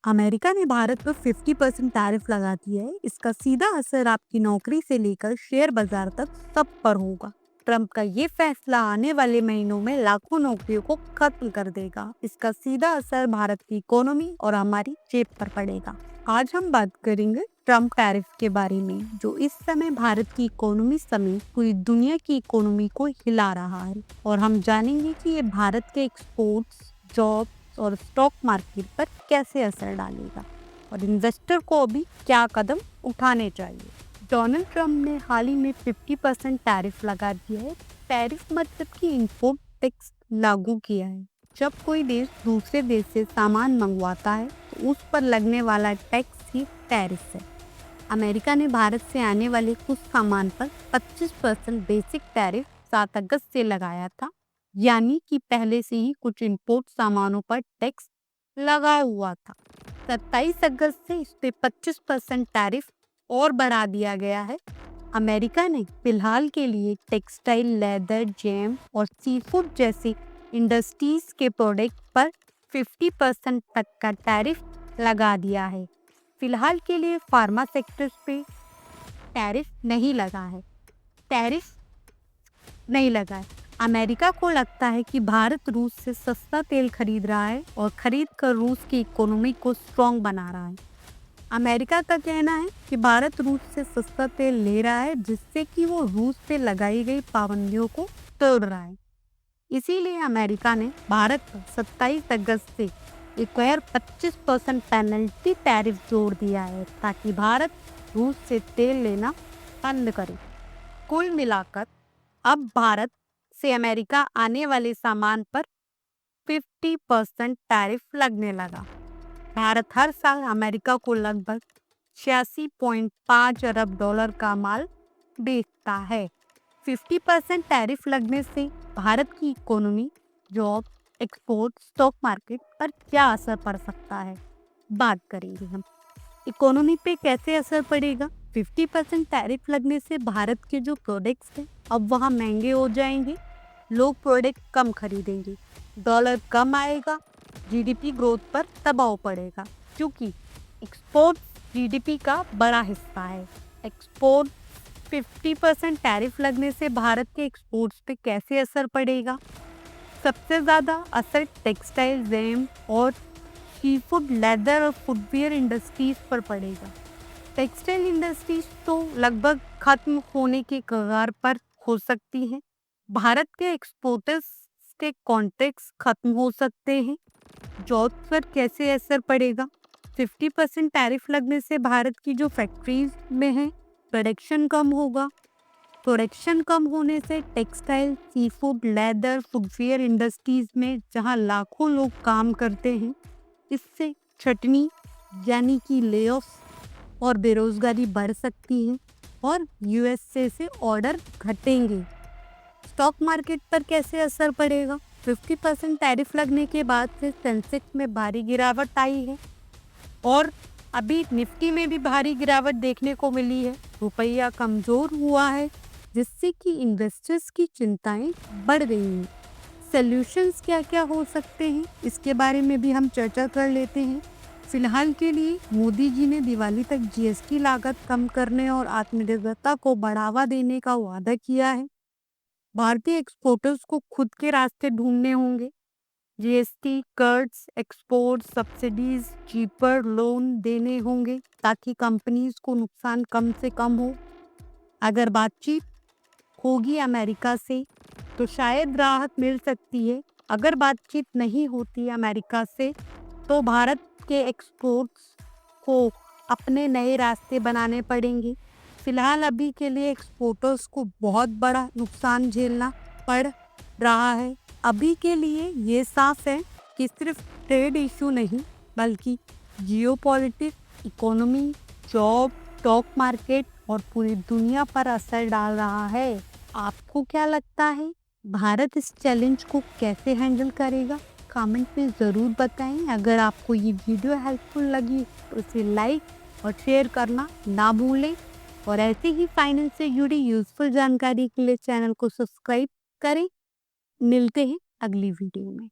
America ने भारत पर 50% tariff लगा दिया है। इसका सीधा असर आपकी नौकरी से लेकर शेयर बाजार तक सब पर होगा। ट्रंप का ये फैसला आने वाले महीनों में लाखों नौकरियों को खत्म कर देगा। इसका सीधा असर भारत की इकोनॉमी और हमारी जेब पर पड़ेगा। आज हम बात करेंगे ट्रंप टैरिफ के बारे में, जो इस समय भारत की इकोनॉमी समेत पूरी दुनिया की इकोनॉमी को हिला रहा है। और हम जानेंगे कि ये भारत के एक्सपोर्ट्स, जॉब और स्टॉक मार्केट पर कैसे असर डालेगा और इन्वेस्टर को अभी क्या कदम उठाने चाहिए। डोनाल्ड ट्रंप ने हाल ही में 50% टैरिफ लगा दिया है। टैरिफ मतलब कि इम्पोर्ट टैक्स लागू किया है। जब कोई देश दूसरे देश से सामान मंगवाता है तो उस पर लगने वाला टैक्स ही टैरिफ है। अमेरिका ने भारत से आने वाले कुछ सामान पर 25% बेसिक टैरिफ 7 अगस्त से लगाया था, यानी कि पहले से ही कुछ इंपोर्ट सामानों पर टैक्स लगा हुआ था। 27 अगस्त से इस पे 25% टैरिफ और बढ़ा दिया गया है। अमेरिका ने फिलहाल के लिए टेक्सटाइल, लेदर, जैम और सी फूड जैसी इंडस्ट्रीज के प्रोडक्ट पर 50% तक का टैरिफ लगा दिया है। फिलहाल के लिए फार्मा सेक्टर पे टैरिफ नहीं लगा है। अमेरिका को लगता है कि भारत रूस से सस्ता तेल खरीद रहा है और खरीद कर रूस की इकोनॉमी को स्ट्रॉन्ग बना रहा है। अमेरिका का कहना है कि भारत रूस से सस्ता तेल ले रहा है, जिससे कि वो रूस पे लगाई गई पाबंदियों को तोड़ रहा है। इसीलिए अमेरिका ने भारत पर 27 अगस्त से एक और 25% पेनल्टी टैरिफ जोड़ दिया है, ताकि भारत रूस से तेल लेना बंद करे। कुल मिलाकर अब भारत से अमेरिका आने वाले सामान पर 50% टैरिफ लगने लगा। भारत हर साल अमेरिका को लगभग 86.5 अरब डॉलर का माल बेचता है। 50% टैरिफ लगने से भारत की economy, job, export, stock market पर क्या असर पड़ सकता है, बात करेंगे हम। इकोनॉमी पे कैसे असर पड़ेगा? 50% टैरिफ लगने से भारत के जो प्रोडक्ट्स हैं अब वहाँ महंगे हो जाएंगे, लोग प्रोडक्ट कम खरीदेंगे, डॉलर कम आएगा, जीडीपी ग्रोथ पर दबाव पड़ेगा, क्योंकि एक्सपोर्ट जीडीपी का बड़ा हिस्सा है। एक्सपोर्ट 50% टैरिफ लगने से भारत के एक्सपोर्ट्स पे कैसे असर पड़ेगा? सबसे ज़्यादा असर टेक्सटाइल, जैम और सी फूड, लेदर और फुटवियर इंडस्ट्रीज पर पड़ेगा। टेक्सटाइल इंडस्ट्रीज तो लगभग खत्म होने के कगार पर हो सकती है। भारत के एक्सपोर्टर्स के कॉन्ट्रैक्ट्स खत्म हो सकते हैं। जॉब पर कैसे असर पड़ेगा? 50% टैरिफ लगने से भारत की जो फैक्ट्रीज में है प्रोडक्शन कम होगा। प्रोडक्शन कम होने से textile, sea food, leather, footwear industries में जहां लाखों लोग काम करते हैं, इससे छटनी यानी कि लेऑफ और बेरोजगारी बढ़ सकती है और यूएसए से ऑर्डर घटेंगे। स्टॉक मार्केट पर कैसे असर पड़ेगा? 50% टैरिफ लगने के बाद से सेंसेक्स में भारी गिरावट आई है और अभी निफ्टी में भी भारी गिरावट देखने को मिली है। रुपया कमजोर हुआ है, जिससे कि इन्वेस्टर्स की चिंताएं बढ़ गई हैं। सॉल्यूशंस क्या क्या हो सकते हैं, इसके बारे में भी हम चर्चा कर लेते हैं। फिलहाल के लिए मोदी जी ने दिवाली तक जीएसटी लागत कम करने और आत्मनिर्भरता को बढ़ावा देने का वादा किया है। भारतीय एक्सपोर्टर्स को खुद के रास्ते ढूंढने होंगे। GST cuts, export subsidies, cheaper loan देने होंगे, ताकि कंपनीज को नुकसान कम से कम हो। अगर बातचीत होगी अमेरिका से तो शायद राहत मिल सकती है। अगर बातचीत नहीं होती अमेरिका से तो भारत के एक्सपोर्ट्स को अपने नए रास्ते बनाने पड़ेंगे। फिलहाल अभी के लिए एक्सपोर्टर्स को बहुत बड़ा नुकसान झेलना पड़ रहा है। अभी के लिए ये साफ है कि सिर्फ ट्रेड इशू नहीं, बल्कि geopolitics, economy, job, stock market और पूरी दुनिया पर असर डाल रहा है। आपको क्या लगता है, भारत इस चैलेंज को कैसे हैंडल करेगा? कमेंट में ज़रूर बताएं। अगर आपको ये वीडियो हेल्पफुल लगी तो इसे लाइक और शेयर करना ना भूलें और ऐसे ही फाइनेंस से जुड़ी यूजफुल जानकारी के लिए चैनल को सब्सक्राइब करें। मिलते हैं अगली वीडियो में।